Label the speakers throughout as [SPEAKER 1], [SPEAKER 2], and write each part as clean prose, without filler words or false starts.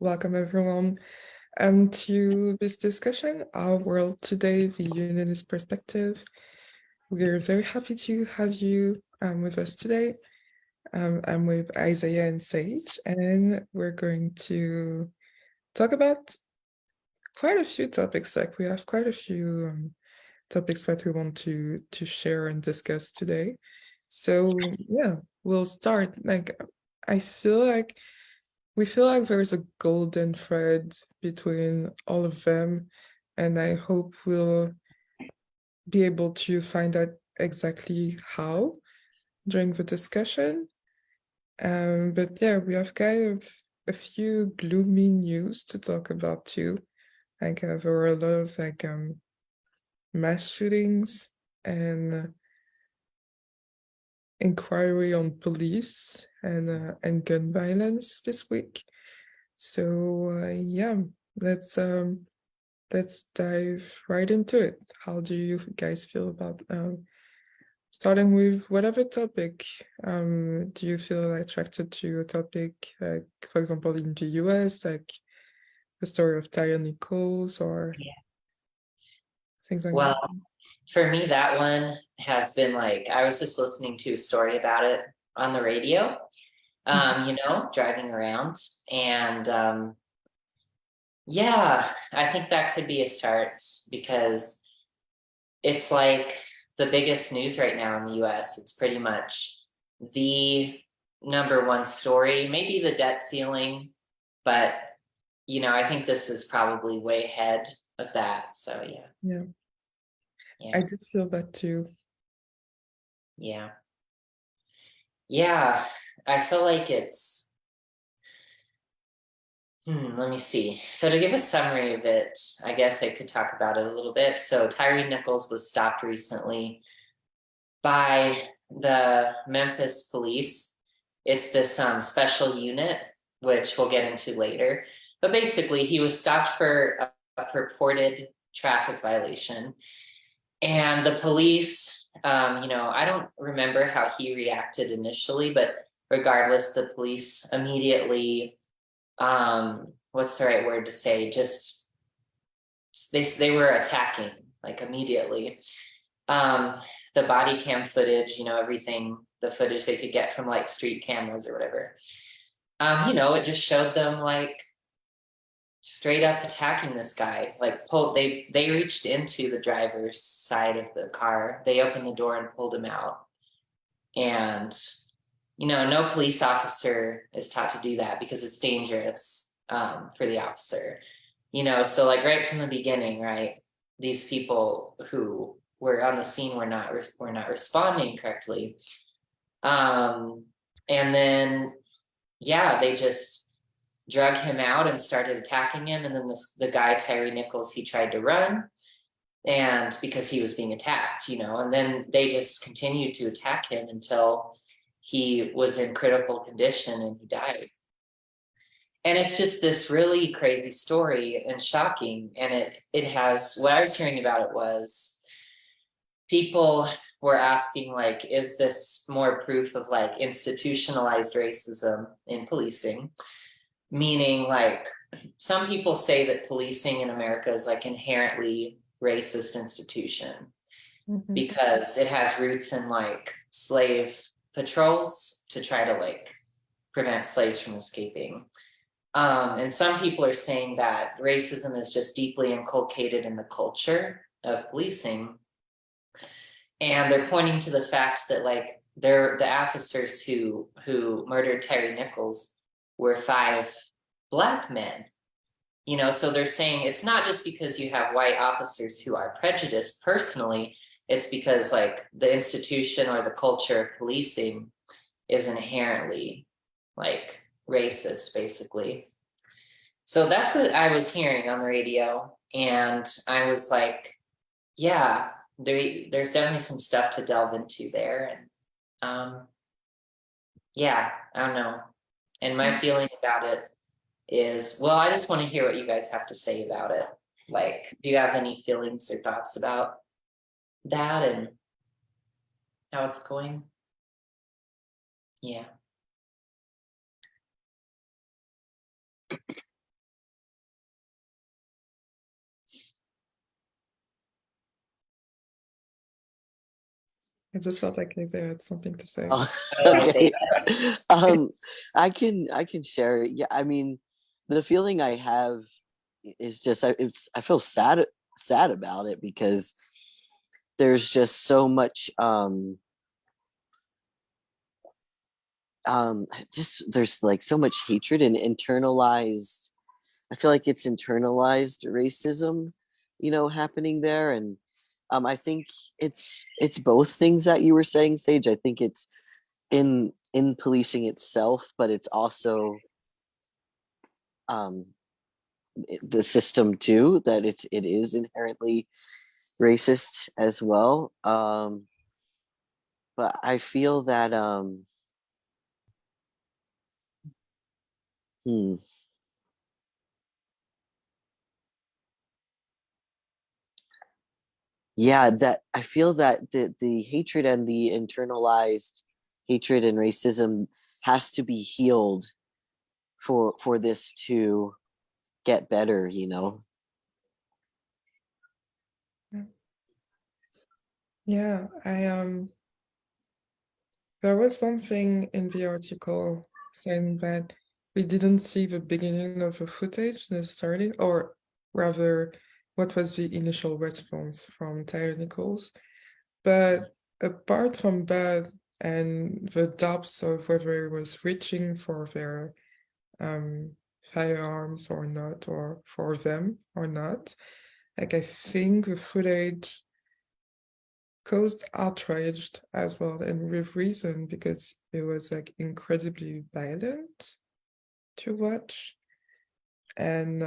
[SPEAKER 1] Welcome everyone to this discussion, Our World Today, the Unionist Perspective. We're very happy to have you with us today. I'm with Isaiah and Sage, and we're going to talk about quite a few topics. Like we have quite a few topics that we want to share and discuss today. So yeah, we'll start. I feel like we feel like there's a golden thread between all of them, and I hope we'll be able to find out exactly how during the discussion. But yeah, we have kind of a few gloomy news to talk about too. There were a lot of mass shootings and inquiry on police and gun violence this week. So yeah, let's dive right into it. How do you guys feel about starting with whatever topic? Do you feel attracted to a topic, like for example in the US, like the story of Tyre Nichols or things like
[SPEAKER 2] Well,
[SPEAKER 1] that?
[SPEAKER 2] for me, that one has been like, I was just listening to a story about it on the radio, driving around. And yeah, I think that could be a start because it's like the biggest news right now in the US. It's pretty much the number one story, maybe the debt ceiling, but I think this is probably way ahead of that. So
[SPEAKER 1] Yeah,
[SPEAKER 2] yeah,
[SPEAKER 1] I did feel that too.
[SPEAKER 2] yeah. Yeah, I feel like it's, let me see. So to give a summary of it, I guess I could talk about it a little bit. So Tyre Nichols was stopped recently by the Memphis police. It's this special unit, which we'll get into later. But basically, he was stopped for a purported traffic violation. And the police, I don't remember how he reacted initially, but regardless, the police immediately, what's the right word to say? Just they were attacking like immediately. The body cam footage, everything, the footage they could get from like street cameras or whatever. It just showed them like straight up attacking this guy. Like they reached into the driver's side of the car. They opened the door and pulled him out. And no police officer is taught to do that because it's dangerous for the officer. So like right from the beginning, right? These people who were on the scene were not responding correctly. And then yeah, they just drug him out and started attacking him. And then the guy, Tyre Nichols, he tried to run and because he was being attacked, and then they just continued to attack him until he was in critical condition and he died. And it's just this really crazy story and shocking. And it has, what I was hearing about it was people were asking, like, is this more proof of like institutionalized racism in policing? Meaning, like, some people say that policing in America is like inherently racist institution because it has roots in like slave patrols to try to like prevent slaves from escaping. And some people are saying that racism is just deeply inculcated in the culture of policing. And they're pointing to the fact that like the officers who murdered Tyre Nichols were 5 Black men. So they're saying it's not just because you have white officers who are prejudiced personally, it's because like the institution or the culture of policing is inherently like racist, basically. So that's what I was hearing on the radio. And I was like, yeah, there's definitely some stuff to delve into there. And yeah, I don't know. And my feeling about it is, well, I just want to hear what you guys have to say about it. Like, do you have any feelings or thoughts about that and how it's going? Yeah.
[SPEAKER 1] I just felt like Isaiah had something to say.
[SPEAKER 3] Oh,
[SPEAKER 2] Oh, I
[SPEAKER 3] okay.
[SPEAKER 2] think
[SPEAKER 3] I can share. Yeah, I mean, the feeling I have is just I feel sad about it because there's just so much just there's like so much hatred and internalized. I feel like it's internalized racism, you know, happening there. And I think it's both things that you were saying, Sage. I think it's in policing itself, but it's also um the system too, that it is inherently racist as well. But I feel that hmm, yeah, that I feel that the hatred and the internalized hatred and racism has to be healed for this to get better, you know.
[SPEAKER 1] Yeah, there was one thing in the article saying that we didn't see the beginning of the footage necessarily, or rather, what was the initial response from Tyre Nichols. But apart from that, and the doubts of whether it was reaching for their firearms or not, or for them or not, like I think the footage caused outrage as well, and with reason, because it was like incredibly violent to watch. And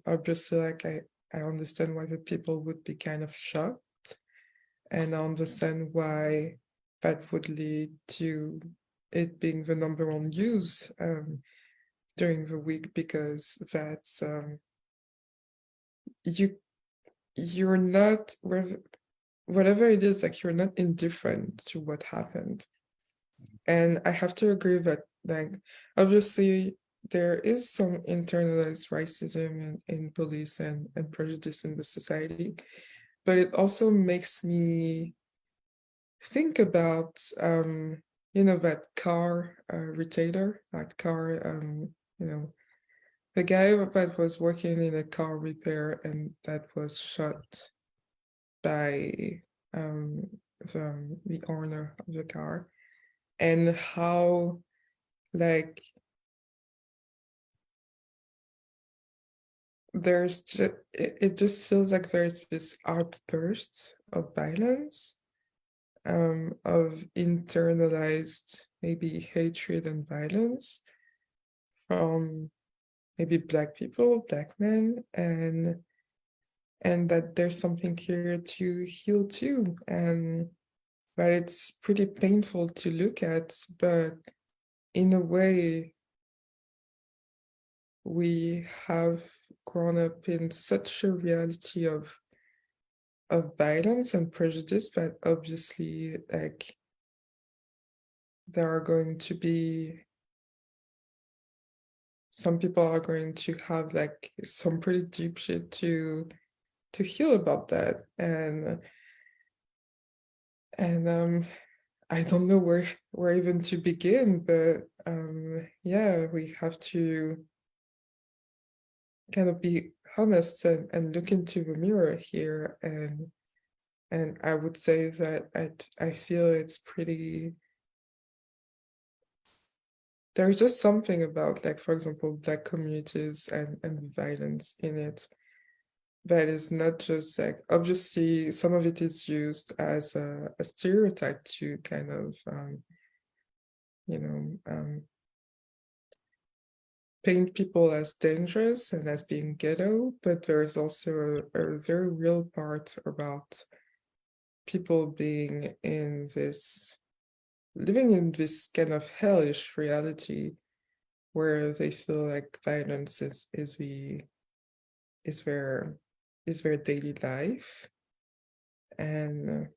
[SPEAKER 1] obviously, like I understand why the people would be kind of shocked, and I understand why that would lead to it being the number one news during the week, because that's you're not, whatever it is, like you're not indifferent to what happened. And I have to agree that, like, obviously there is some internalized racism in police and prejudice in the society, but it also makes me think about that car retailer, that car the guy that was working in a car repair and that was shot by the owner of the car, and how, like, it just feels like there's this outburst of violence, of internalized maybe hatred and violence from maybe Black people, Black men, and that there's something here to heal too, and that it's pretty painful to look at, but in a way we have grown up in such a reality of violence and prejudice that obviously, like, there are going to be some people are going to have like some pretty deep shit to heal about that, and I don't know where even to begin, but yeah, we have to kind of be honest and look into the mirror here, and I would say that I feel it's pretty, there's just something about, like, for example, Black communities and violence in it that is not just like, obviously some of it is used as a stereotype to kind of you know paint people as dangerous and as being ghetto, but there's also a very real part about people being in this, living in this kind of hellish reality where they feel like violence is their daily life. And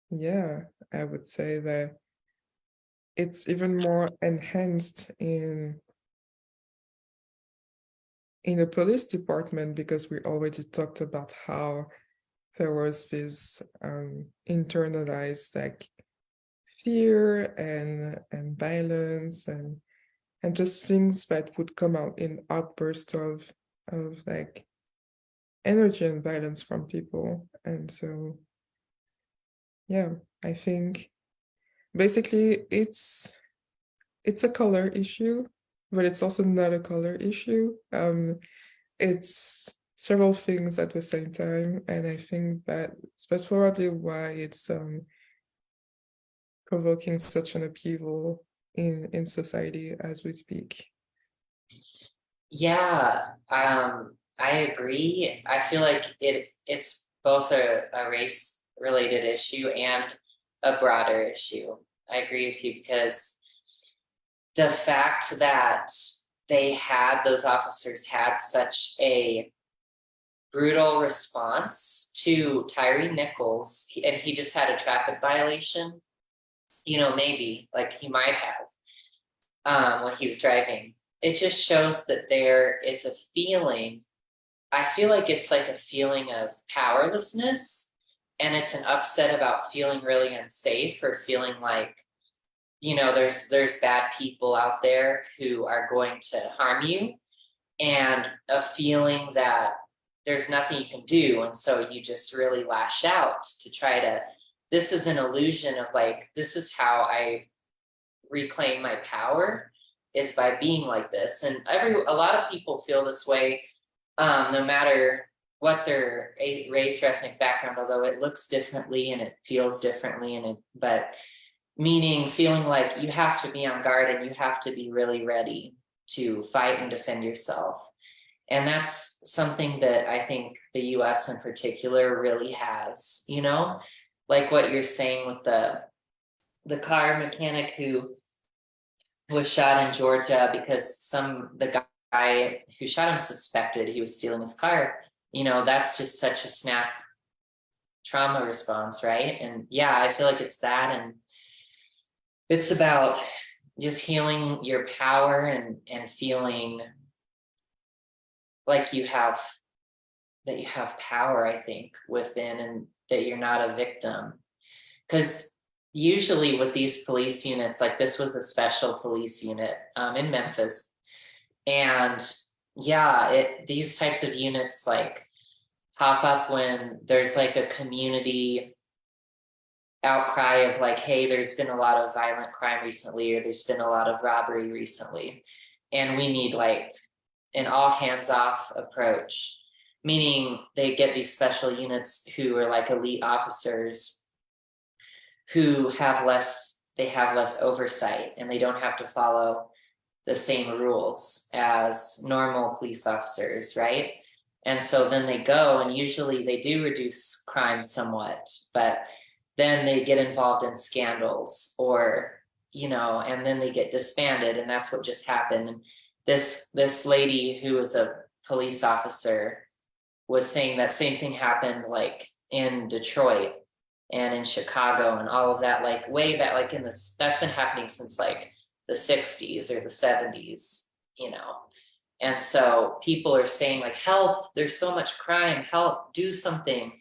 [SPEAKER 1] yeah, I would say that it's even more enhanced in a police department, because we already talked about how there was this internalized like fear and violence and just things that would come out in outbursts of like energy and violence from people. And so yeah, I think basically it's a color issue, but it's also not a color issue. It's several things at the same time, and I think that's probably why it's provoking such an upheaval in society as we speak.
[SPEAKER 2] Yeah, I agree. I feel like it's both a race related issue and a broader issue. I agree with you because the fact that those officers had such a brutal response to Tyre Nichols, and he just had a traffic violation, maybe like he might have when he was driving. It just shows that there is a feeling. I feel like it's like a feeling of powerlessness, and it's an upset about feeling really unsafe or feeling like, there's bad people out there who are going to harm you, and a feeling that there's nothing you can do. And so you just really lash out to try to, this is an illusion of like, this is how I reclaim my power, is by being like this. And a lot of people feel this way, no matter what their race or ethnic background, although it looks differently and it feels differently, but meaning feeling like you have to be on guard and you have to be really ready to fight and defend yourself. And that's something that I think the US in particular really has, like what you're saying with the car mechanic who was shot in Georgia because the guy who shot him suspected he was stealing his car. That's just such a snap trauma response, right? And yeah, I feel like it's that, and it's about just healing your power and feeling like you have power, I think, within, and that you're not a victim. Because usually with these police units, like this was a special police unit in Memphis, and yeah, these types of units like pop up when there's like a community outcry of like, hey, there's been a lot of violent crime recently, or there's been a lot of robbery recently, and we need like an all hands off approach, meaning they get these special units who are like elite officers who have less oversight, and they don't have to follow the same rules as normal police officers, right? And so then they go, and usually they do reduce crime somewhat, but then they get involved in scandals, or and then they get disbanded. And that's what just happened. And this lady who was a police officer was saying that same thing happened like in Detroit and in Chicago and all of that, like way back, like that's been happening since like the 60s or the 70s, And so people are saying like, help, there's so much crime, help, do something.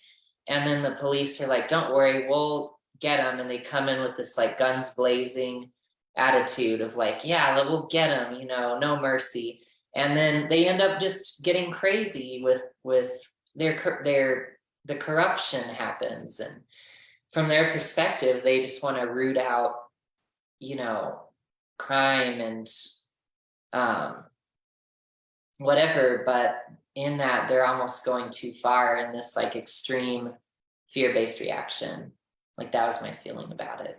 [SPEAKER 2] And then the police are like, don't worry, we'll get them. And they come in with this like guns blazing attitude of like, yeah, we'll get them, no mercy. And then they end up just getting crazy with the corruption happens. And from their perspective, they just want to root out, crime and whatever, but in that they're almost going too far in this like extreme fear-based reaction. Like that was my feeling about it,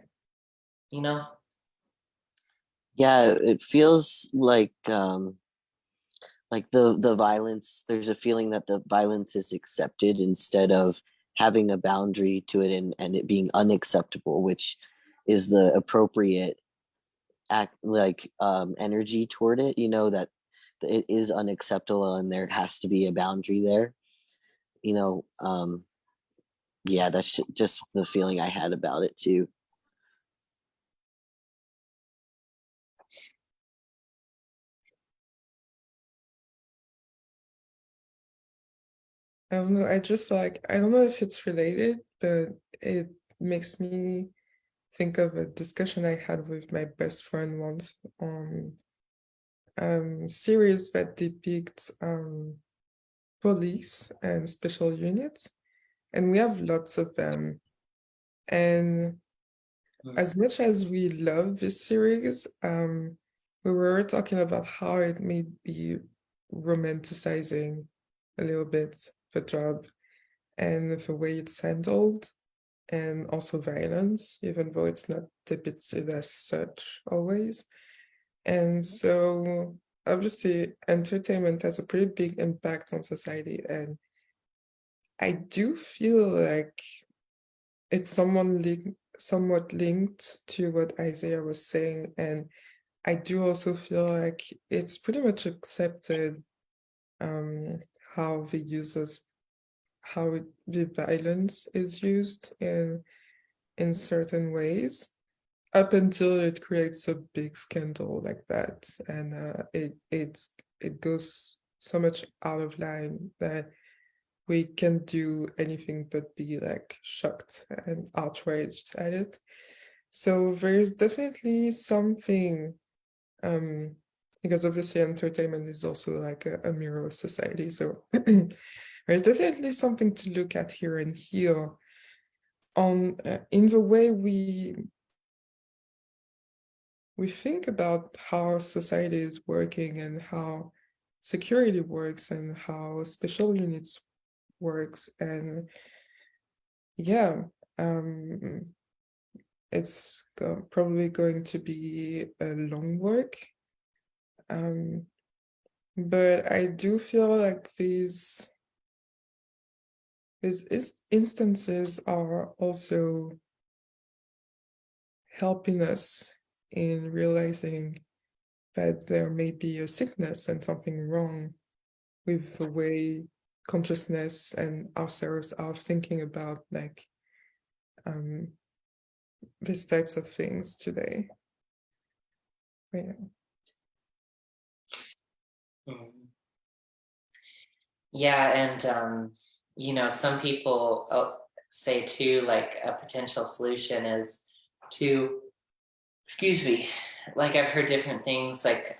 [SPEAKER 3] Yeah, it feels like the violence, there's a feeling that the violence is accepted instead of having a boundary to it, and it being unacceptable, which is the appropriate act, like energy toward it, that it is unacceptable and there has to be a boundary there, yeah, that's just the feeling I had about it too.
[SPEAKER 1] I don't know. I just feel like, I don't know if it's related, but it makes me think of a discussion I had with my best friend once on series that depict police and special units. And we have lots of them. And as much as we love this series, we were talking about how it may be romanticizing a little bit the job and the way it's handled, and also violence, even though it's not depicted as such always. And so obviously entertainment has a pretty big impact on society. And I do feel like it's somewhat linked to what Isaiah was saying. And I do also feel like it's pretty much accepted how the users, the violence is used in certain ways, up until it creates a big scandal like that, and it goes so much out of line that we can do anything but be like shocked and outraged at it. So there's definitely something, because obviously entertainment is also like a mirror of society. So there's definitely something to look at here and here on in the way we think about how society is working and how security works and how special units works. And yeah, it's probably going to be a long work. But I do feel like these instances are also helping us in realizing that there may be a sickness and something wrong with the way consciousness and ourselves are thinking about like these types of things today. Yeah.
[SPEAKER 2] Yeah, and some people say too, like a potential solution is to, excuse me, like I've heard different things, like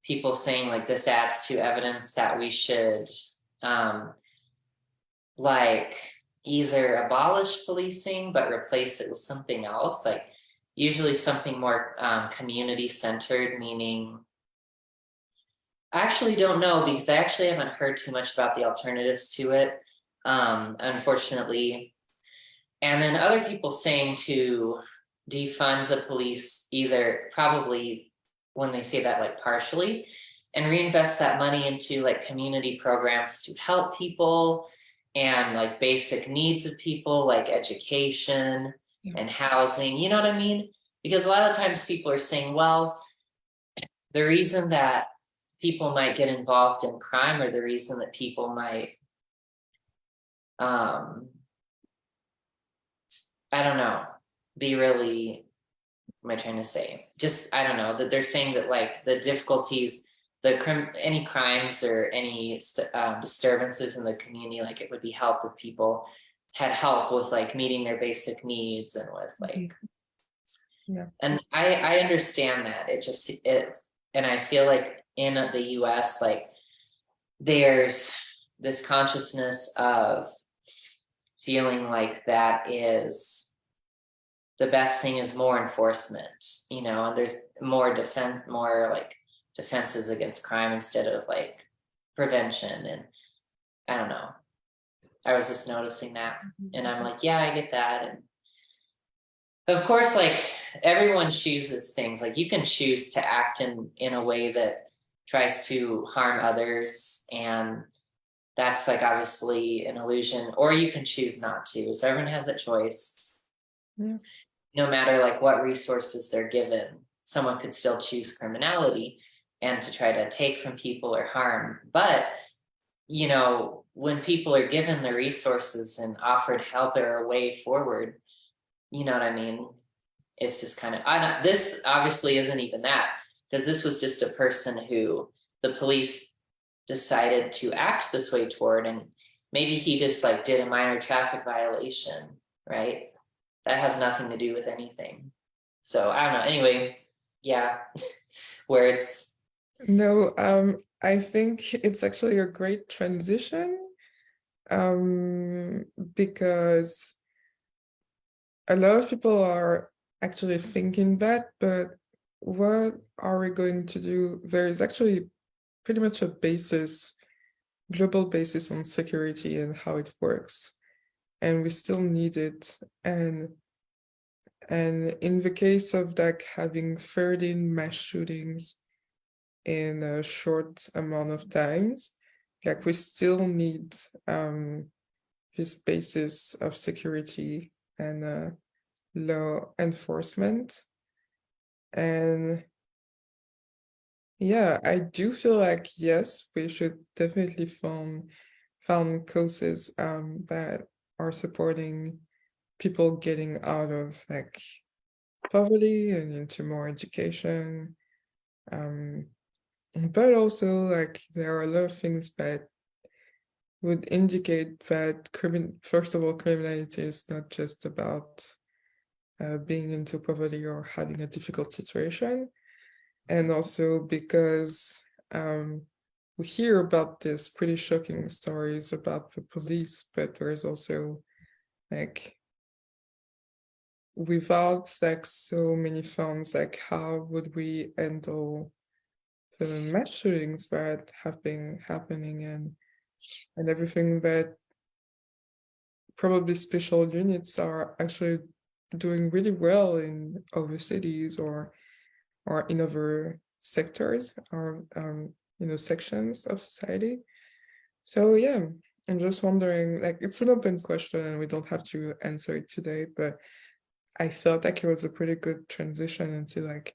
[SPEAKER 2] people saying like this adds to evidence that we should like either abolish policing but replace it with something else, like usually something more community centered, meaning I actually don't know, because I actually haven't heard too much about the alternatives to it, unfortunately. And then other people saying to defund the police, either probably when they say that, like partially, and reinvest that money into like community programs to help people and like basic needs of people, like education and housing, you know what I mean? Because a lot of times people are saying, well, the reason that people might get involved in crime, or the reason that people might, I don't know, be really, what am I trying to say? Just, I don't know, that they're saying that like the difficulties, any crimes or any disturbances in the community, like it would be helped if people had help with like meeting their basic needs and with like, and I understand that. And I feel like in the US, like there's this consciousness of feeling like that is the best thing is more enforcement, and there's more defenses against crime instead of like prevention. And I don't know, I was just noticing that, and I'm like, yeah, I get that. And of course, like everyone chooses things, like you can choose to act in a way that tries to harm others, and that's like obviously an illusion, or you can choose not to. So everyone has that choice.
[SPEAKER 1] Yeah.
[SPEAKER 2] No matter like what resources they're given, someone could still choose criminality and to try to take from people or harm. But when people are given the resources and offered help or a way forward, you know what I mean? It's just kind of, this obviously isn't even that, because this was just a person who the police decided to act this way toward, and maybe he just like did a minor traffic violation, right? That has nothing to do with anything. So I don't know. Anyway, yeah, words.
[SPEAKER 1] No, I think it's actually a great transition, because a lot of people are actually thinking that, but what are we going to do? There is actually pretty much a basis, global basis on security and how it works, and we still need it. And in the case of like having 13 mass shootings in a short amount of times, like we still need this basis of security and law enforcement. And yeah, I do feel like, yes, we should definitely found causes that are supporting people getting out of like poverty and into more education. But also like there are a lot of things that would indicate that first of all, criminality is not just about being into poverty or having a difficult situation. And also because we hear about these pretty shocking stories about the police, but there's also like, without like so many funds, like how would we handle the mass shootings that have been happening, and everything that probably special units are actually doing really well in other cities or in other sectors or sections of society. So yeah, I'm just wondering, like, it's an open question and we don't have to answer it today, but I felt like it was a pretty good transition into like,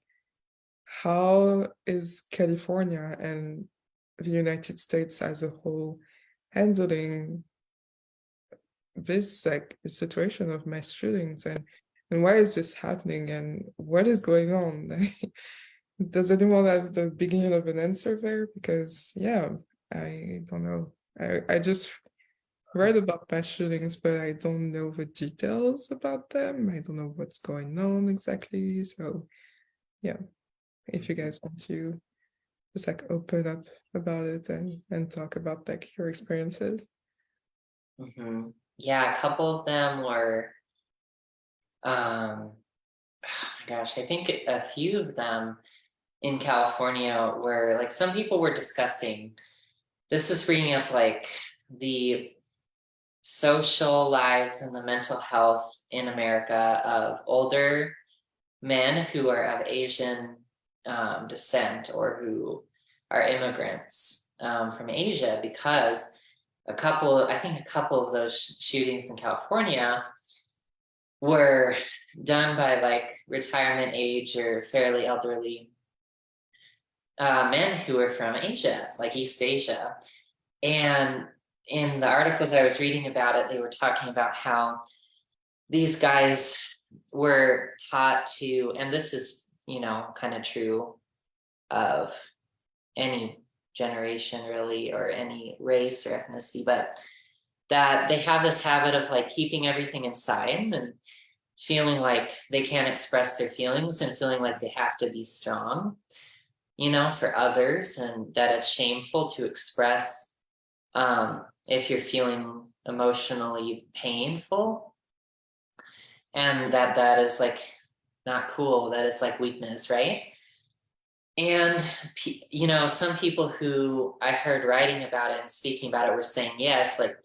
[SPEAKER 1] how is California and the United States as a whole handling this like situation of mass shootings, and why is this happening and what is going on? Does anyone have the beginning of an answer there? Because yeah, I don't know. I just read about mass shootings, but I don't know the details about them. I don't know what's going on exactly. So yeah, if you guys want to just like open up about it and talk about like your experiences.
[SPEAKER 2] Mm-hmm. Yeah, a couple of them were, oh my gosh, I think a few of them in California were like, some people were discussing, this was bringing up like the social lives and the mental health in America of older men who are of Asian descent or who are immigrants from Asia, because I think a couple of those shootings in California were done by like retirement age or fairly elderly men who were from Asia, like East Asia. And in the articles I was reading about it, they were talking about how these guys were taught to, and this is, kind of true of any generation really, or any race or ethnicity, but that they have this habit of like keeping everything inside and feeling like they can't express their feelings and feeling like they have to be strong, for others, and that it's shameful to express if you're feeling emotionally painful, and that is like not cool, that it's like weakness, right? And some people who I heard writing about it and speaking about it were saying, yes, like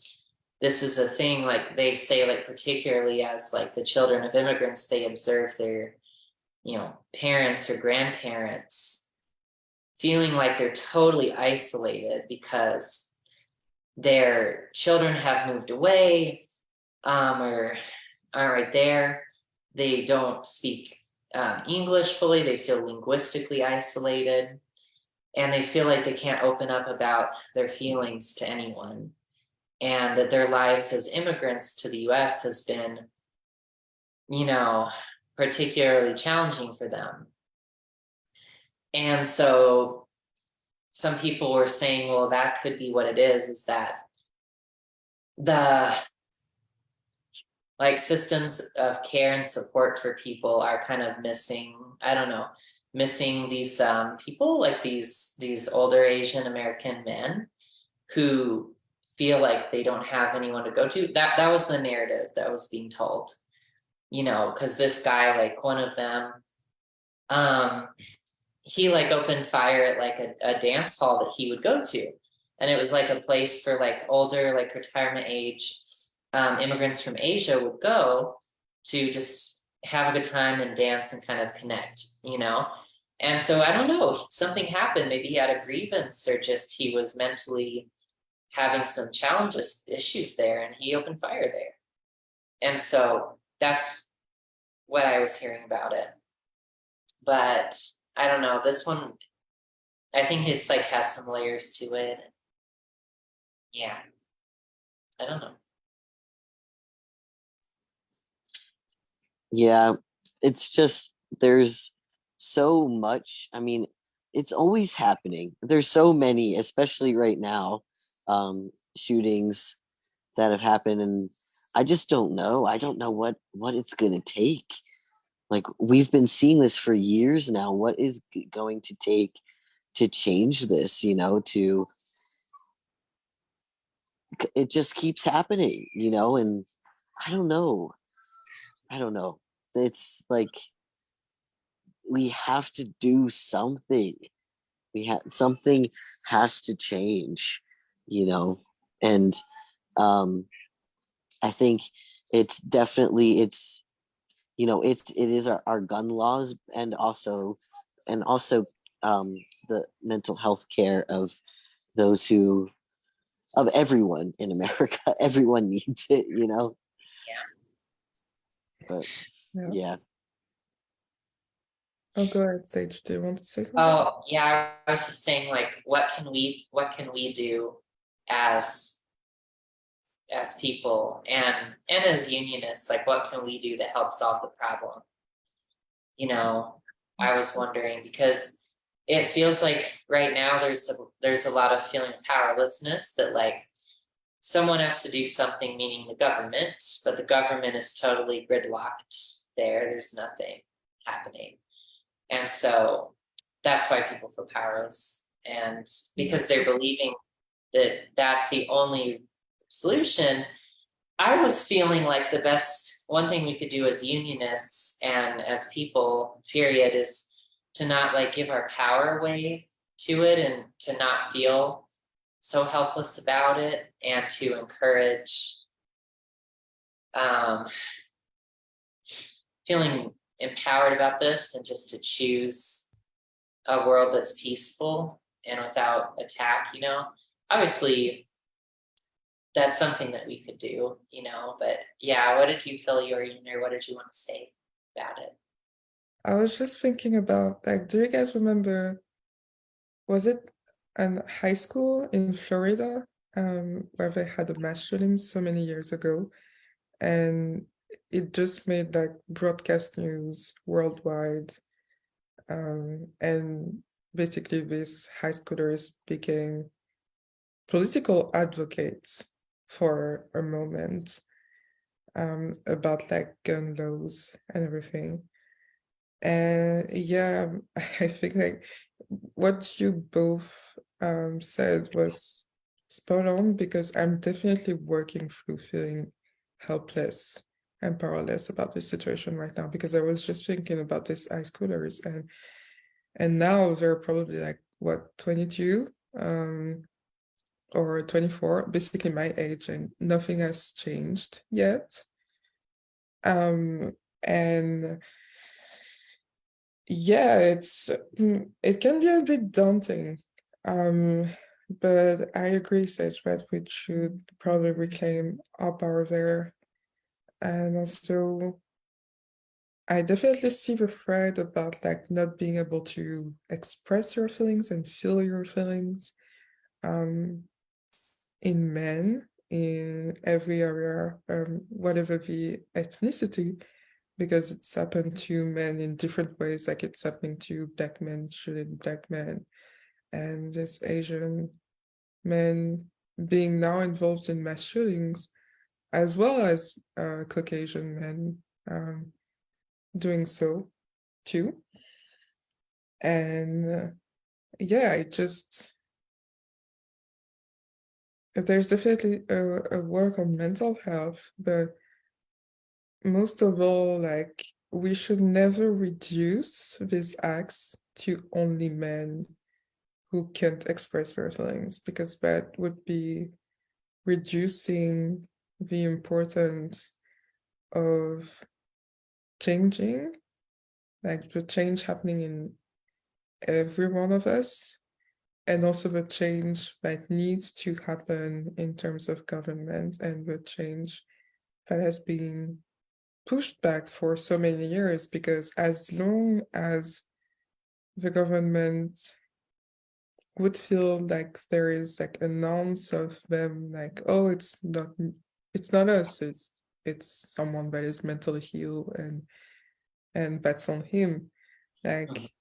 [SPEAKER 2] this is a thing, like they say, like particularly as like the children of immigrants, they observe their parents or grandparents feeling like they're totally isolated because their children have moved away, or aren't right there. They don't speak English fully. They feel linguistically isolated, and they feel like they can't open up about their feelings to anyone, and that their lives as immigrants to the US has been, particularly challenging for them. And so some people were saying, well, that could be what it is that the like systems of care and support for people are kind of missing. I don't know, missing these people, like these older Asian American men who feel like they don't have anyone to go to. That was the narrative that was being told, you know, because this guy, like one of them, he like opened fire at like a dance hall that he would go to, and it was like a place for like older, like retirement age immigrants from Asia would go to just have a good time and dance and kind of connect, you know. And so I don't know, something happened. Maybe he had a grievance, or just he was mentally having some challenges, issues there, and he opened fire there. And so that's what I was hearing about it. But I don't know, this one, I think it's like has some layers to it. Yeah, I don't know.
[SPEAKER 3] Yeah, it's just there's so much. I mean, it's always happening. There's so many, especially right now, shootings that have happened, and I just don't know. I don't know what it's gonna take. Like we've been seeing this for years now. What is going to take to change this? You know, to it just keeps happening. You know, and I don't know. I don't know. It's like we have to do something. Something has to change, you know. And um I think it's definitely it's you know it is our gun laws, and also the mental health care of those who of everyone in America. Everyone needs it, you know. But
[SPEAKER 1] Yeah.
[SPEAKER 3] yeah.
[SPEAKER 1] Oh, go ahead, Sage. Do you want to say something?
[SPEAKER 2] Oh, yeah, I was just saying, like, what can we do as people and as unionists? Like, what can we do to help solve the problem? You know, I was wondering, because it feels like right now there's a lot of feeling of powerlessness, that like someone has to do something, meaning the government, but the government is totally gridlocked there. There's nothing happening. And so that's why people feel powerless. And because they're believing that that's the only solution, I was feeling like the best one thing we could do as unionists and as people, period, is to not like give our power away to it, and to not feel so helpless about it, and to encourage feeling empowered about this, and just to choose a world that's peaceful and without attack, you know. Obviously that's something that we could do, you know. But yeah, what did you feel, Yuri, or what did you want to say about it?
[SPEAKER 1] I was just thinking about, like, do you guys remember, was it in high school in Florida, where they had a mass shooting so many years ago, and it just made like broadcast news worldwide, and basically these high schoolers became political advocates for a moment, about like gun laws and everything. And yeah, I think like what you both said was spot on, because I'm definitely working through feeling helpless and powerless about this situation right now, because I was just thinking about these high schoolers, and now they're probably like what, 22 or 24, basically my age, and nothing has changed yet. And yeah, it can be a bit daunting. But I agree, Sage, that we should probably reclaim our power there. And also, I definitely see the thread about like not being able to express your feelings and feel your feelings, in men in every area, whatever the ethnicity, because it's happened to men in different ways. Like it's happening to black men shooting black men, and this Asian men being now involved in mass shootings, as well as Caucasian men doing so too. And yeah, there's definitely a work on mental health, but most of all, like, we should never reduce these acts to only men who can't express their feelings, because that would be reducing the importance of changing, like the change happening in every one of us, and also the change that needs to happen in terms of government, and the change that has been pushed back for so many years, because as long as the government would feel like there is like an ounce of them, like, oh, it's not us, it's someone that is mentally ill, and that's on him. Like,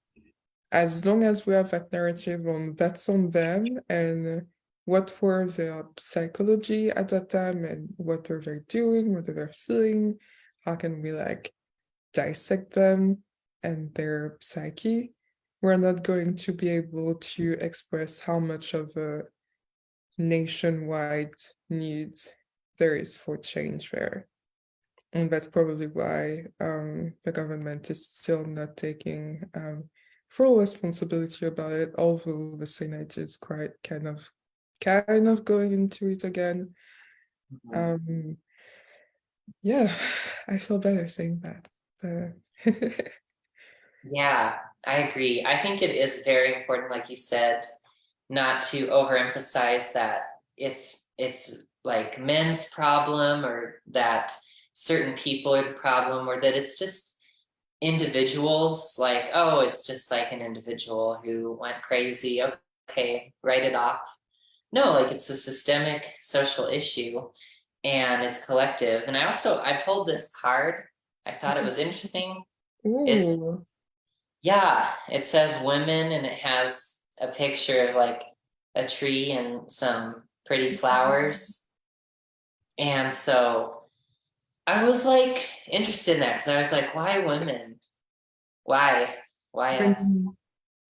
[SPEAKER 1] as long as we have that narrative on that's on them, and what were their psychology at that time, and what are they doing, what are they feeling, how can we like dissect them and their psyche, we're not going to be able to express how much of a nationwide need there is for change there. And that's probably why the government is still not taking full responsibility about it, although the Senate is quite kind of going into it again. Yeah, I feel better saying that.
[SPEAKER 2] Yeah, I agree. I think it is very important, like you said, not to overemphasize that it's like men's problem, or that certain people are the problem, or that it's just individuals, like, oh, it's just like an individual who went crazy, okay, write it off. No, like, it's a systemic social issue, and it's collective. And I pulled this card. I thought it was interesting. It's
[SPEAKER 1] Ooh.
[SPEAKER 2] Yeah, it says women, and it has a picture of like a tree and some pretty flowers. And so I was like interested in that, because I was like, why women? Why? Why us?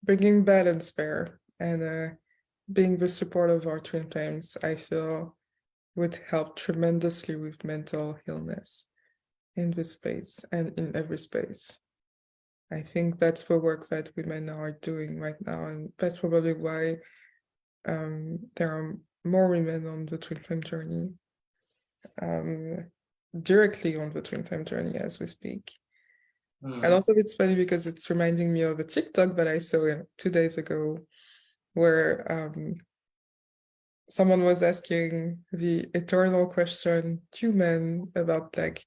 [SPEAKER 1] Bringing balance there, and being the support of our twin flames, I feel would help tremendously with mental illness in this space and in every space. I think that's the work that women are doing right now, and that's probably why there are more women on the twin flame journey, directly on the twin flame journey as we speak. And also, it's funny because it's reminding me of a TikTok that I saw 2 days ago, where someone was asking the eternal question to men about like,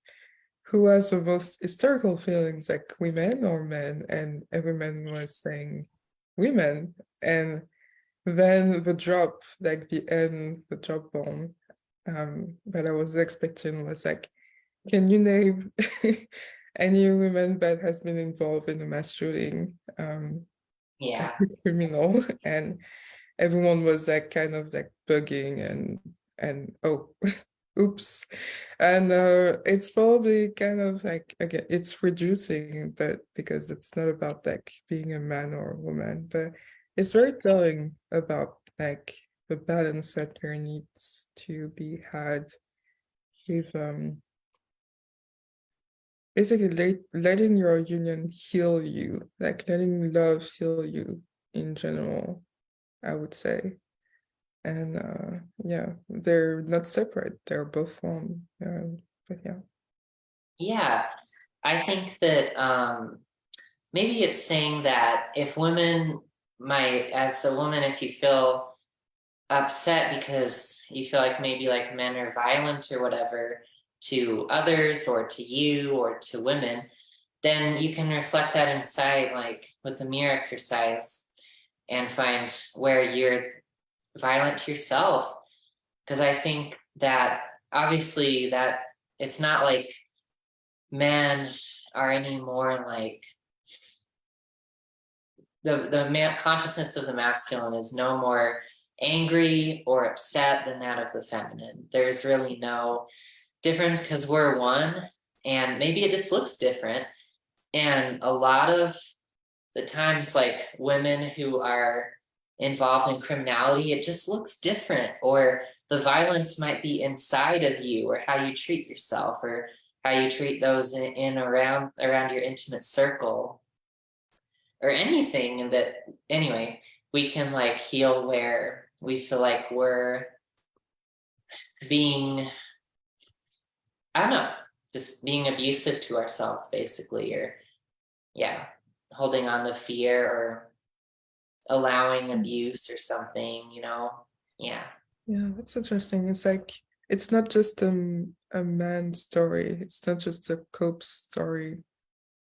[SPEAKER 1] who has the most historical feelings, like women or men? And every man was saying women. And then the drop, like the drop bomb that I was expecting was like, can you name any women that has been involved in a mass shooting
[SPEAKER 2] Yeah.
[SPEAKER 1] as a criminal? And everyone was like kind of like bugging and oh, oops. And it's probably kind of like, again, it's reducing, but because it's not about like being a man or a woman, but it's very telling about like the balance that there needs to be had with basically letting your union heal you, like letting love heal you in general, I would say. And yeah, they're not separate, they're both one. But yeah.
[SPEAKER 2] Yeah. I think that maybe it's saying that if women might, as a woman, if you feel upset because you feel like maybe like men are violent or whatever to others, or to you, or to women, then you can reflect that inside, like with the mirror exercise, and find where you're violent to yourself. Because I think that obviously that it's not like men are any more like the consciousness of the masculine is no more angry or upset than that of the feminine. There's really no difference because we're one, and maybe it just looks different. And a lot of the times, like women who are involved in criminality, it just looks different, or the violence might be inside of you, or how you treat yourself, or how you treat those in around your intimate circle, or anything. And that, anyway, we can like heal where we feel like we're being, I don't know, just being abusive to ourselves, basically, or yeah, holding on to fear or allowing abuse or something, you know? Yeah.
[SPEAKER 1] Yeah, that's interesting. It's like it's not just a man's story. It's not just a cope story.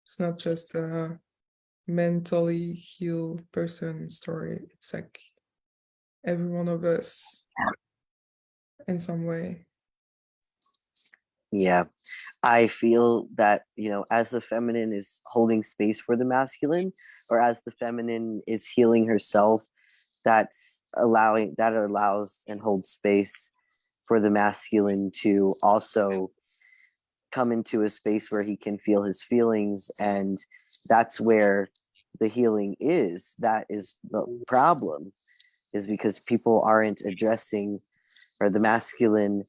[SPEAKER 1] It's not just a mentally healed person story. It's like every one of us in some way.
[SPEAKER 3] Yeah. I feel that, as the feminine is holding space for the masculine, or as the feminine is healing herself, that allows and holds space for the masculine to also come into a space where he can feel his feelings. And that's where the healing is. That is the problem, is because people aren't addressing, or the masculine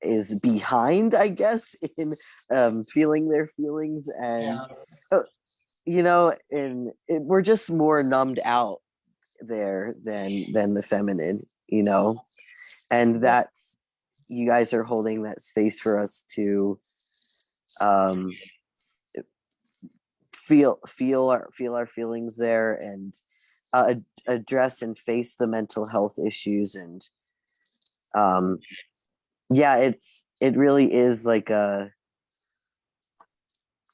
[SPEAKER 3] is behind, I guess, in feeling their feelings. And we're just more numbed out there than the feminine, and that's, you guys are holding that space for us to um feel our feelings there, and address and face the mental health issues. And yeah, it really is like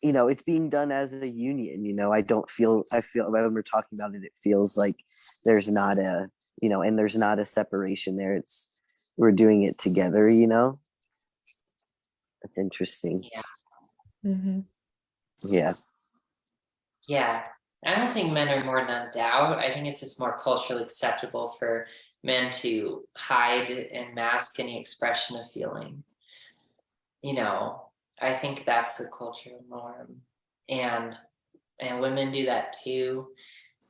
[SPEAKER 3] it's being done as a union. I feel when we're talking about it, it feels like there's not and there's not a separation there. We're doing it together. It's interesting.
[SPEAKER 2] Yeah.
[SPEAKER 1] Mm-hmm.
[SPEAKER 3] Yeah.
[SPEAKER 2] Yeah. I don't think men are more numbed out. I think it's just more culturally acceptable for men to hide and mask any expression of feeling. I think that's the cultural norm. And women do that too.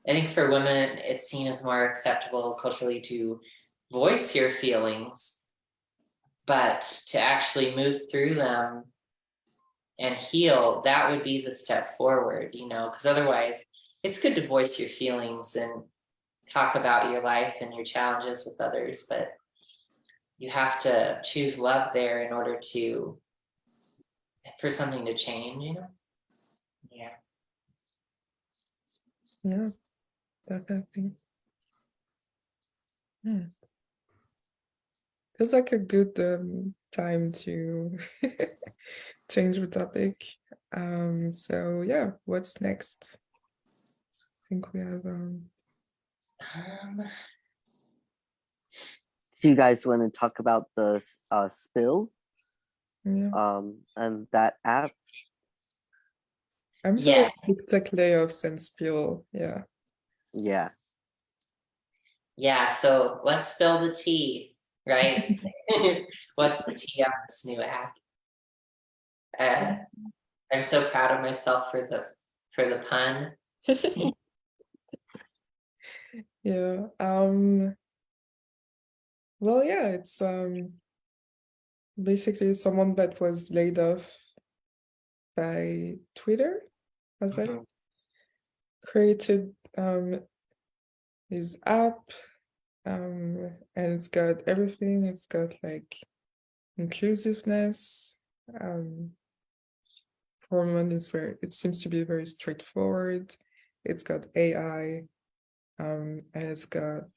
[SPEAKER 2] I think for women, it's seen as more acceptable culturally to voice your feelings, but to actually move through them and heal, that would be the step forward, because otherwise it's good to voice your feelings and talk about your life and your challenges with others, but you have to choose love there in order for something to change. Yeah.
[SPEAKER 1] Yeah, definitely. Feels like a good time to change the topic. So yeah, what's next? I think we have
[SPEAKER 3] Do you guys want to talk about the spill
[SPEAKER 1] yeah.
[SPEAKER 3] and that app?
[SPEAKER 1] I'm
[SPEAKER 2] Yeah.
[SPEAKER 1] for big tech layoffs and spill. Yeah.
[SPEAKER 3] Yeah.
[SPEAKER 2] Yeah, so let's spill the tea, right? What's the tea on this new app? I'm so proud of myself for the pun.
[SPEAKER 1] Yeah. Well, yeah, it's basically someone that was laid off by Twitter, as well. Created his app, and it's got everything. It's got like inclusiveness. Format is it seems to be very straightforward. It's got AI, and it's got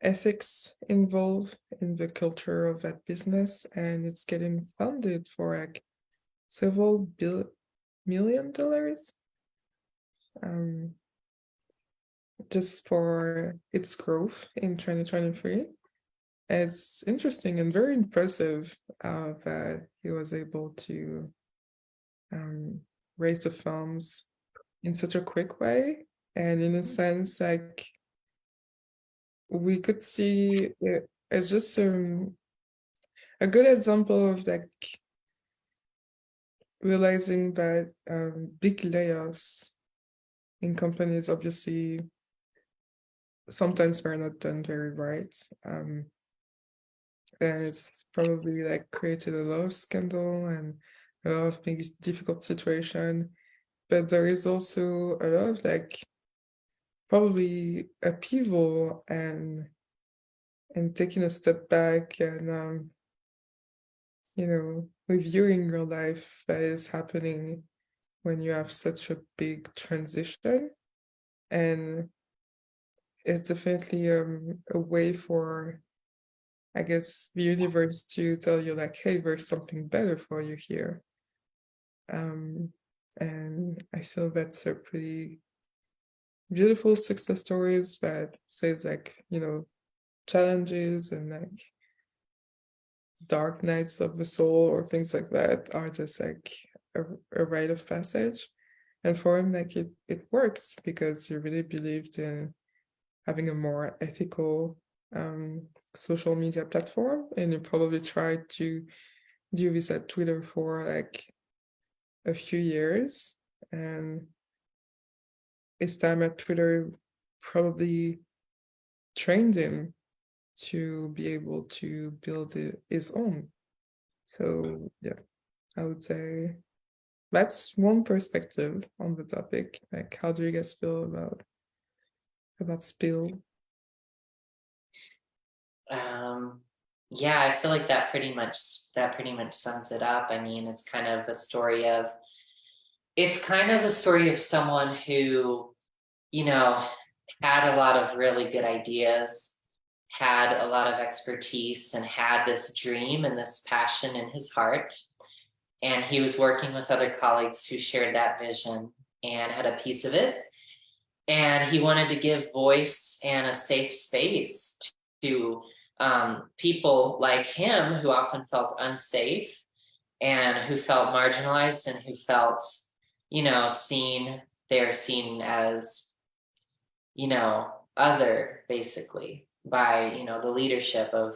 [SPEAKER 1] ethics involved in the culture of that business, and it's getting funded for like several million dollars, just for its growth in 2023. It's interesting and very impressive that he was able to raise the funds in such a quick way, and in a sense, like we could see it as just a good example of like realizing that big layoffs in companies obviously sometimes were not done very right. And it's probably like created a lot of scandal and a lot of maybe difficult situation. But there is also a lot of like probably upheaval and taking a step back and reviewing your life that is happening when you have such a big transition. And it's definitely a way for, I guess, the universe to tell you like, hey, there's something better for you here. And I feel that's a pretty beautiful success stories that says like, challenges and like dark nights of the soul or things like that are just like a rite of passage. And for him, like it works because he really believed in having a more ethical social media platform, and you probably tried to do this at Twitter for like a few years, and his time at Twitter probably trained him to be able to build his own. So yeah, I would say that's one perspective on the topic. Like, how do you guys feel about Spill?
[SPEAKER 2] Yeah, I feel like that pretty much sums it up. I mean, it's kind of a story of someone who, had a lot of really good ideas, had a lot of expertise, and had this dream and this passion in his heart. And he was working with other colleagues who shared that vision and had a piece of it. And he wanted to give voice and a safe space to people like him who often felt unsafe and who felt marginalized and who felt, seen. They're seen as, other, basically, by, the leadership of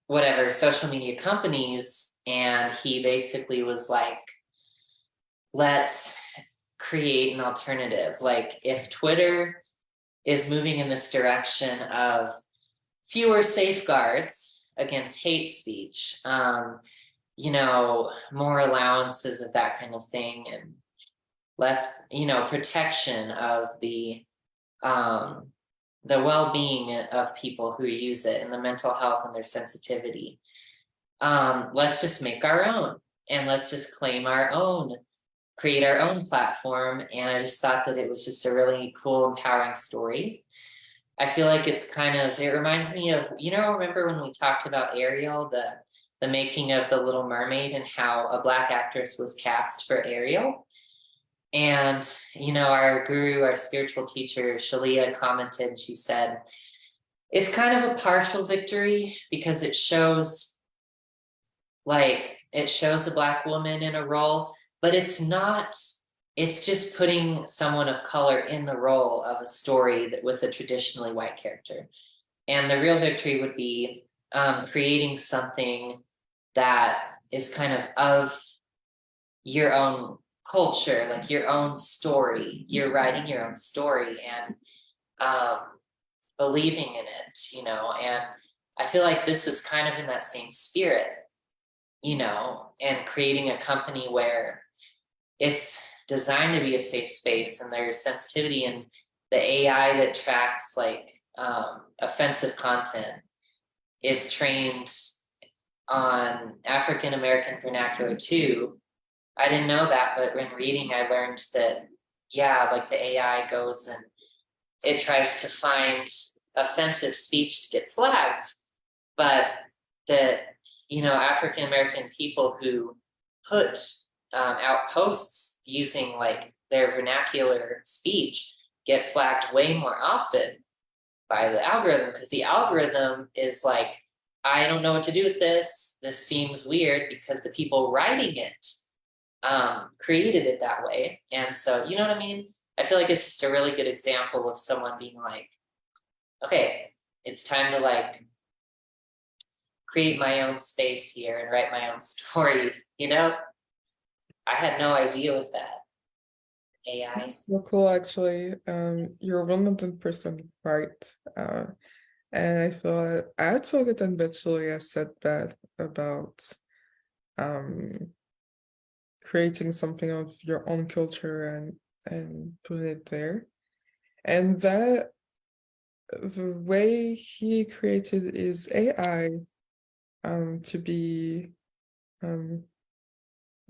[SPEAKER 2] whatever social media companies. And he basically was like, let's create an alternative. Like, if Twitter is moving in this direction of fewer safeguards against hate speech, more allowances of that kind of thing, and less, protection of the well-being of people who use it and the mental health and their sensitivity. Let's just make our own, and let's just claim our own, create our own platform. And I just thought that it was just a really cool, empowering story. I feel like it reminds me of, remember when we talked about Ariel, the making of The Little Mermaid, and how a Black actress was cast for Ariel. And, our guru, our spiritual teacher, Shaleia, commented, she said, it's kind of a partial victory because it shows a Black woman in a role, but it's not, it's just putting someone of color in the role of a story with a traditionally white character. And the real victory would be creating something that is kind of your own culture, like your own story. You're writing your own story and believing in it, and I feel like this is kind of in that same spirit, and creating a company where it's designed to be a safe space, and there's sensitivity, and the AI that tracks like offensive content is trained on African American vernacular too. I didn't know that, but when reading, I learned that, like the AI goes and it tries to find offensive speech to get flagged, but that, African American people who put out posts using like their vernacular speech get flagged way more often by the algorithm, because the algorithm is like, I don't know what to do with this. This seems weird, because the people writing it created it that way. And so, you know what I mean? I feel like it's just a really good example of someone being like, okay, it's time to like create my own space here and write my own story, you know? I had no idea with that. AI.
[SPEAKER 1] It's so cool, actually. You're 100% right. And I had forgotten that Shaleia said that about creating something of your own culture and putting it there. And that the way he created his AI to be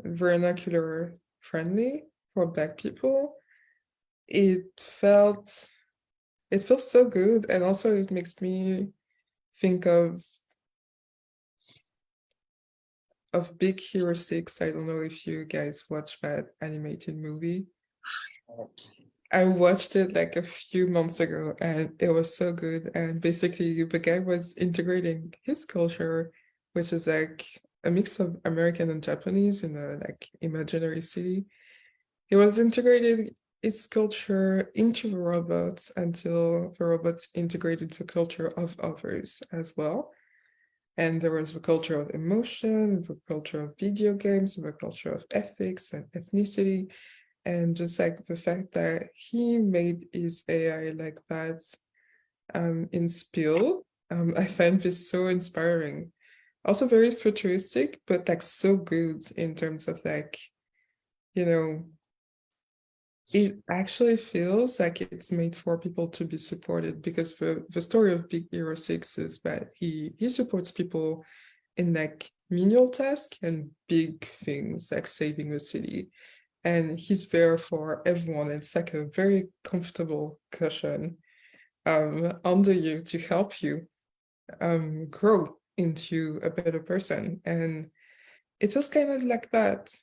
[SPEAKER 1] vernacular friendly for Black people, it felt it feels so good, and also it makes me think of Big Hero 6. I don't know if you guys watched that animated movie. I watched it like a few months ago and it was so good. And basically the guy was integrating his culture, which is like a mix of American and Japanese in a like imaginary city. He was integrating his culture into the robots until the robots integrated the culture of others as well. And there was the culture of emotion, the culture of video games, the culture of ethics and ethnicity. And just like the fact that he made his AI like that in Spill, I find this so inspiring. Also very futuristic, but like so good in terms of like, you know, it actually feels like it's made for people to be supported, because the story of Big Hero 6 is that he supports people in like menial tasks and big things like saving the city. And he's there for everyone. It's like a very comfortable cushion under you to help you grow into a better person. And it was kind of like that.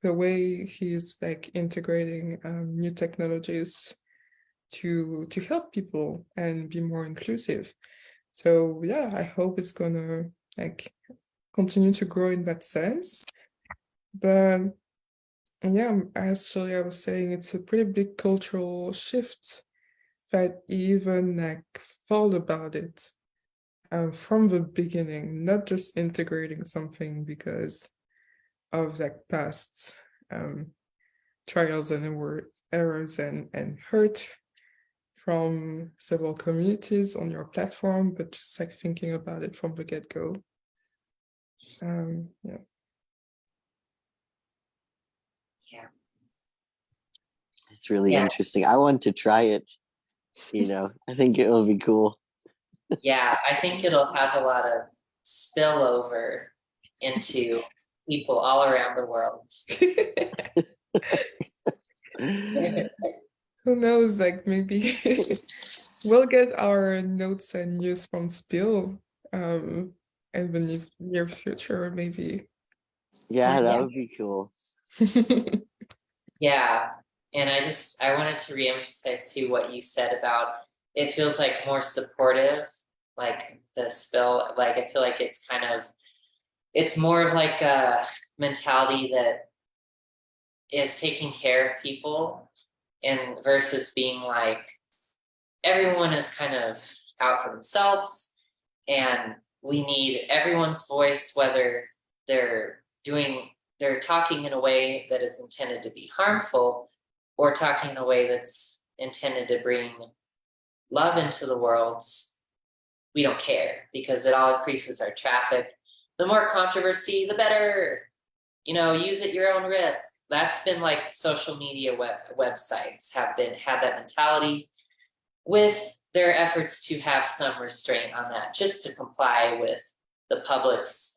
[SPEAKER 1] The way he's like integrating new technologies to help people and be more inclusive. So yeah, I hope it's gonna like continue to grow in that sense. But yeah, actually, I was saying it's a pretty big cultural shift that even like thought about it from the beginning, not just integrating something because of like past trials and errors and hurt from several communities on your platform, but just like thinking about it from the get-go. Yeah.
[SPEAKER 2] Yeah.
[SPEAKER 3] It's really
[SPEAKER 2] Yeah.
[SPEAKER 3] interesting. I want to try it. I think it will be cool.
[SPEAKER 2] Yeah, I think it'll have a lot of spillover into people all around the world.
[SPEAKER 1] Who knows, like maybe we'll get our notes and news from Spill in the near future, maybe.
[SPEAKER 3] Yeah, that would be cool.
[SPEAKER 2] Yeah. And I wanted to reemphasize too what you said about it feels like more supportive, like the Spill, like I feel like it's more of like a mentality that is taking care of people and versus being like everyone is kind of out for themselves and we need everyone's voice, whether they're talking in a way that is intended to be harmful or talking in a way that's intended to bring love into the world. We don't care because it all increases our traffic. The more controversy, the better. Use at your own risk. That's been like social media websites have had that mentality with their efforts to have some restraint on that, just to comply with the public's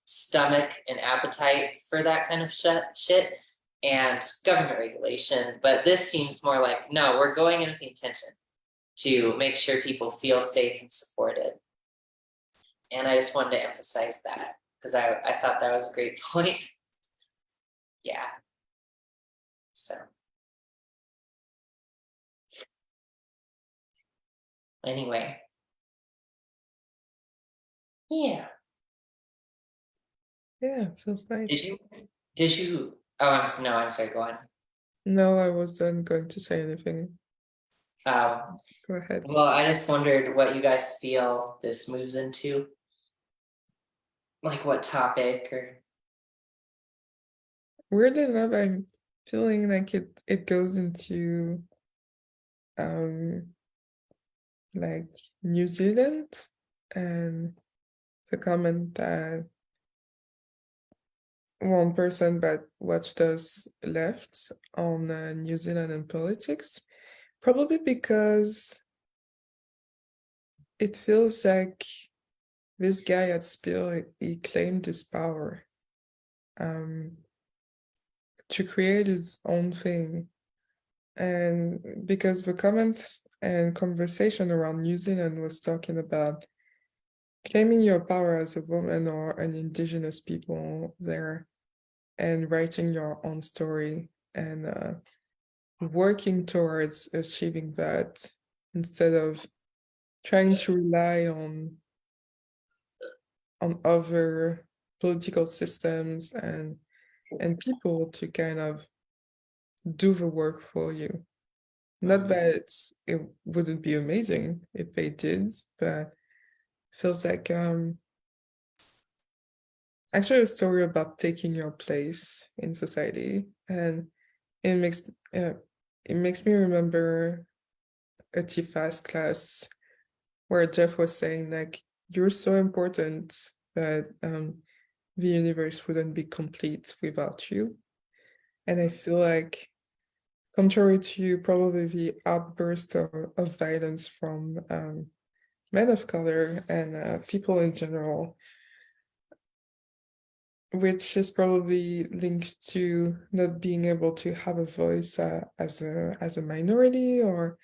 [SPEAKER 2] stomach and appetite for that kind of shit and government regulation. But this seems more like, no, we're going in with the intention to make sure people feel safe and supported. And I just wanted to emphasize that because I thought that was a great point. Yeah. So. Anyway. Yeah.
[SPEAKER 1] Yeah, feels nice.
[SPEAKER 2] Did you, oh, I'm sorry, go on.
[SPEAKER 1] No, I wasn't going to say anything. Go ahead.
[SPEAKER 2] Well, I just wondered what you guys feel this moves into. Like what topic or
[SPEAKER 1] Weirdly enough, I'm feeling like it goes into like New Zealand and the comment that one person that watched us left on New Zealand and politics, probably because it feels like this guy at Spill, he claimed his power to create his own thing. And because the comment and conversation around New Zealand was talking about claiming your power as a woman or an indigenous people there and writing your own story and working towards achieving that instead of trying to rely on other political systems and people to kind of do the work for you. Not that it wouldn't be amazing if they did, but feels like actually a story about taking your place in society, and it makes me remember a TFAS class where Jeff was saying like you're so important that the universe wouldn't be complete without you. And I feel like, contrary to probably the outburst of violence from men of color and people in general, which is probably linked to not being able to have a voice as a minority, or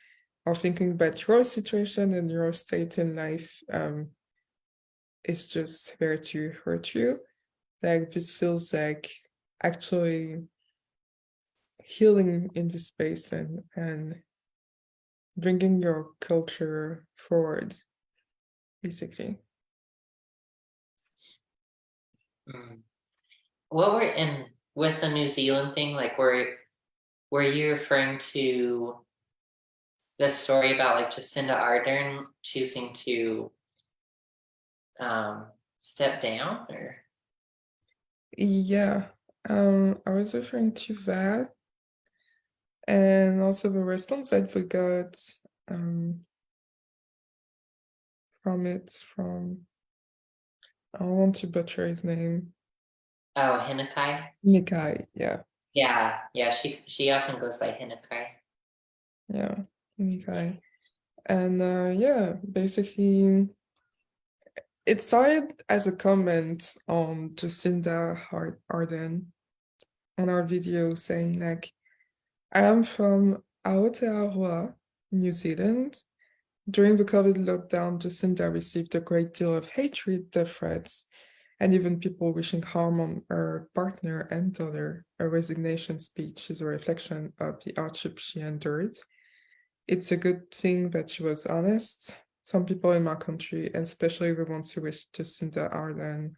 [SPEAKER 1] thinking about your situation and your state in life is just there to hurt you. Like this feels like actually healing in this space and bringing your culture forward, basically.
[SPEAKER 2] what were in with the New Zealand thing? Like, were you referring to the story about like Jacinda Ardern choosing to step down, or
[SPEAKER 1] Yeah, I was referring to that, and also the response that we got from I don't want to butcher his name.
[SPEAKER 2] oh, Hinakai?
[SPEAKER 1] Nikai, yeah,
[SPEAKER 2] Yeah, she often goes by Hinakai.
[SPEAKER 1] yeah, Nikai. And yeah, basically it started as a comment on Jacinda Ardern on our video saying like, I am from Aotearoa, New Zealand. During the COVID lockdown, Jacinda received a great deal of hatred, death threats, and even people wishing harm on her partner and daughter. Her resignation speech is a reflection of the hardship she endured. It's a good thing that she was honest. Some people in my country, and especially the ones who wish Jacinda Ardern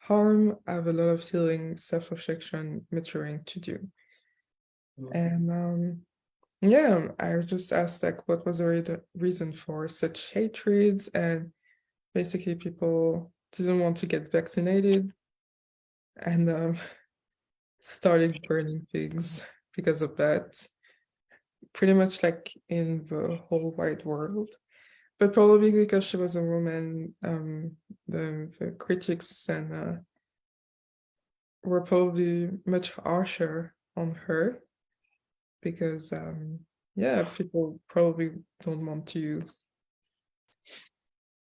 [SPEAKER 1] harm, have a lot of healing, self-reflection, maturing to do. And yeah, I just asked like what was the reason for such hatred, and basically people didn't want to get vaccinated and started burning things because of that, pretty much like in the whole wide world. But probably because she was a woman, the critics and were probably much harsher on her because yeah, people probably don't want to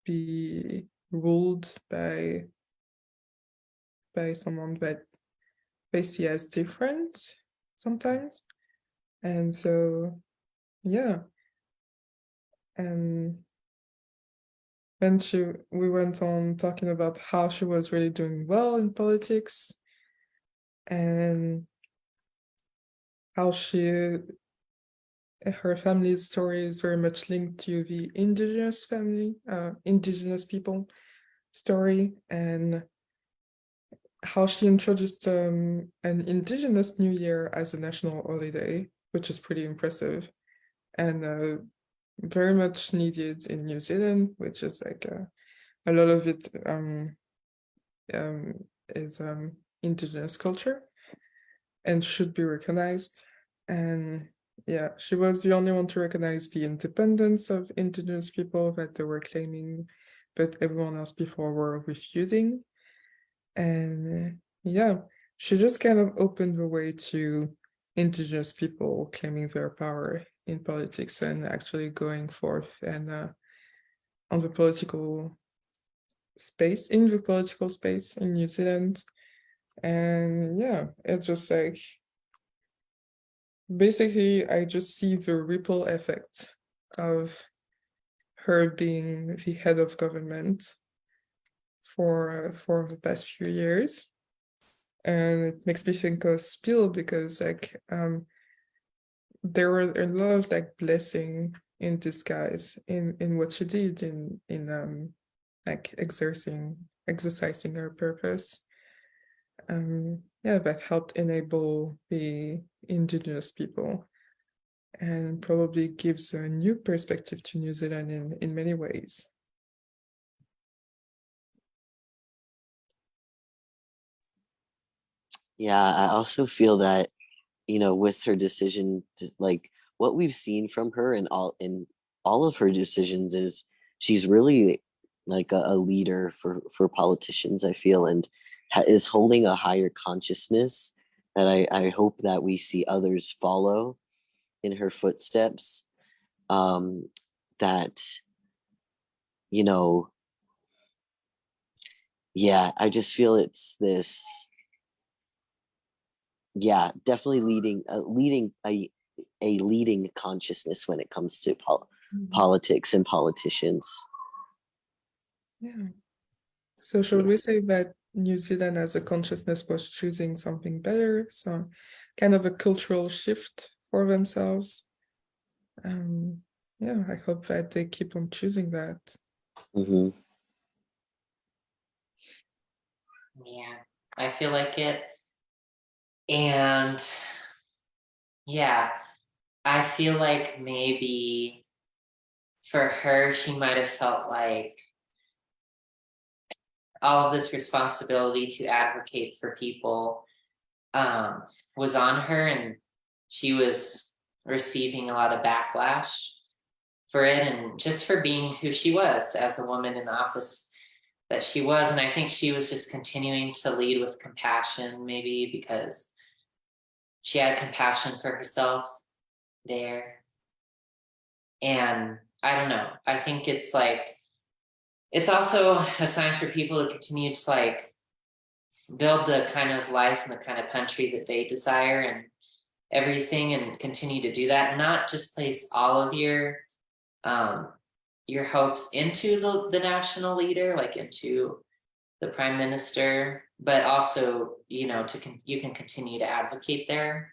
[SPEAKER 1] be ruled by someone that they see as different sometimes. And so yeah, and then we went on talking about how she was really doing well in politics and how her family's story is very much linked to the indigenous people story, and how she introduced an Indigenous New Year as a national holiday, which is pretty impressive. And very much needed in New Zealand, which is like a lot of it is indigenous culture and should be recognized. And yeah, she was the only one to recognize the independence of indigenous people that they were claiming, but everyone else before were refusing. And yeah, she just kind of opened the way to indigenous people claiming their power in politics and actually going forth and on the political space, in the political space in New Zealand. And yeah, it's just like, basically, I just see the ripple effect of her being the head of government for the past few years. And it makes me think of Spiel because like there were a lot of like blessing in disguise in what she did in like exercising her purpose. Yeah, that helped enable the indigenous people and probably gives a new perspective to New Zealand in many ways.
[SPEAKER 3] Yeah, I also feel that, with her decision to, like, what we've seen from her in all of her decisions is she's really like a leader for politicians, I feel, and is holding a higher consciousness that I hope that we see others follow in her footsteps. That, you know, yeah, I just feel it's this, yeah, definitely leading a leading consciousness when it comes to politics and politicians.
[SPEAKER 1] Yeah. So should we say that New Zealand as a consciousness was choosing something better? So kind of a cultural shift for themselves. Yeah, I hope that they keep on choosing that.
[SPEAKER 3] Hmm.
[SPEAKER 2] Yeah, I feel like it. And yeah, I feel like maybe for her, she might have felt like all of this responsibility to advocate for people was on her, and she was receiving a lot of backlash for it, and just for being who she was as a woman in the office that she was. And I think she was just continuing to lead with compassion, maybe because she had compassion for herself there. And I don't know, I think it's like, it's also a sign for people to continue to like build the kind of life and the kind of country that they desire and everything, and continue to do that, and not just place all of your hopes into the national leader, like into the prime minister, but also, you can continue to advocate there.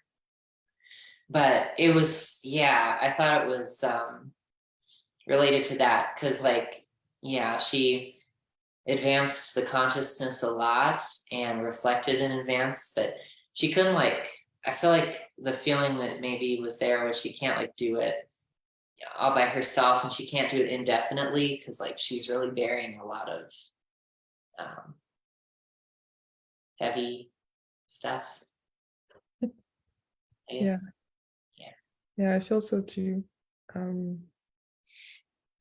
[SPEAKER 2] But it was, yeah, I thought it was related to that, because like, yeah, she advanced the consciousness a lot and reflected in advance, but she couldn't, like, I feel like the feeling that maybe was there was she can't like do it all by herself, and she can't do it indefinitely because like she's really bearing a lot of heavy stuff, I
[SPEAKER 1] Yeah,
[SPEAKER 2] guess.
[SPEAKER 1] yeah, I feel so too.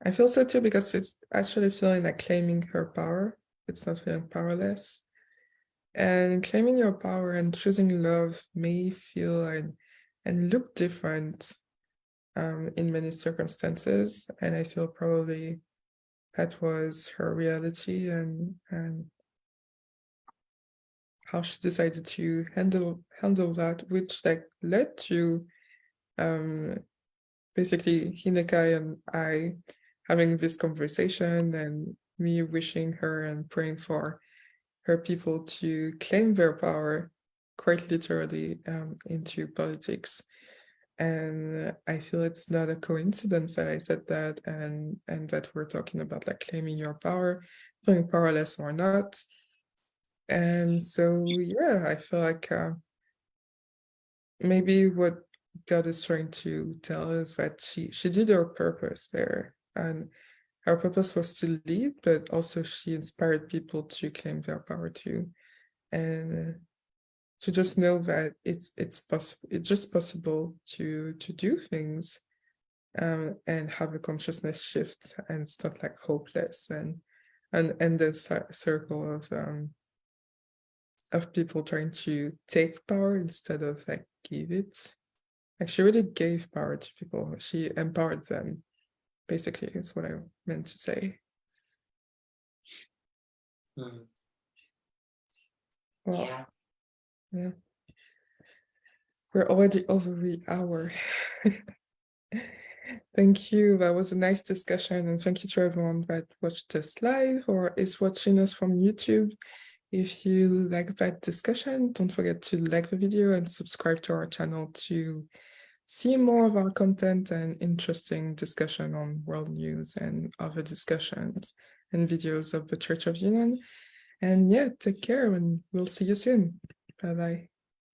[SPEAKER 1] I feel so too because it's actually feeling like claiming her power. It's not feeling powerless. And claiming your power and choosing love may feel and look different in many circumstances. And I feel probably that was her reality and how she decided to handle that, which like led to basically Hineka and I having this conversation and me wishing her and praying for her people to claim their power quite literally into politics. And I feel it's not a coincidence that I said that and that we're talking about like claiming your power, feeling powerless or not. And so yeah, I feel like maybe what God is trying to tell us that she did her purpose there, and her purpose was to lead, but also she inspired people to claim their power too, and to just know that it's possible. It's just possible to do things, and have a consciousness shift and stop like hopeless and this circle of people trying to take power instead of like give it. Like she really gave power to people. She empowered them, basically, is what I meant to say.
[SPEAKER 2] Mm.
[SPEAKER 1] Well,
[SPEAKER 2] Yeah.
[SPEAKER 1] yeah. We're already over the hour. Thank you. That was a nice discussion. And thank you to everyone that watched us live or is watching us from YouTube. If you like that discussion, don't forget to like the video and subscribe to our channel to see more of our content and interesting discussion on world news and other discussions and videos of the Church of Union. And yeah, take care and we'll see you soon. Bye-bye.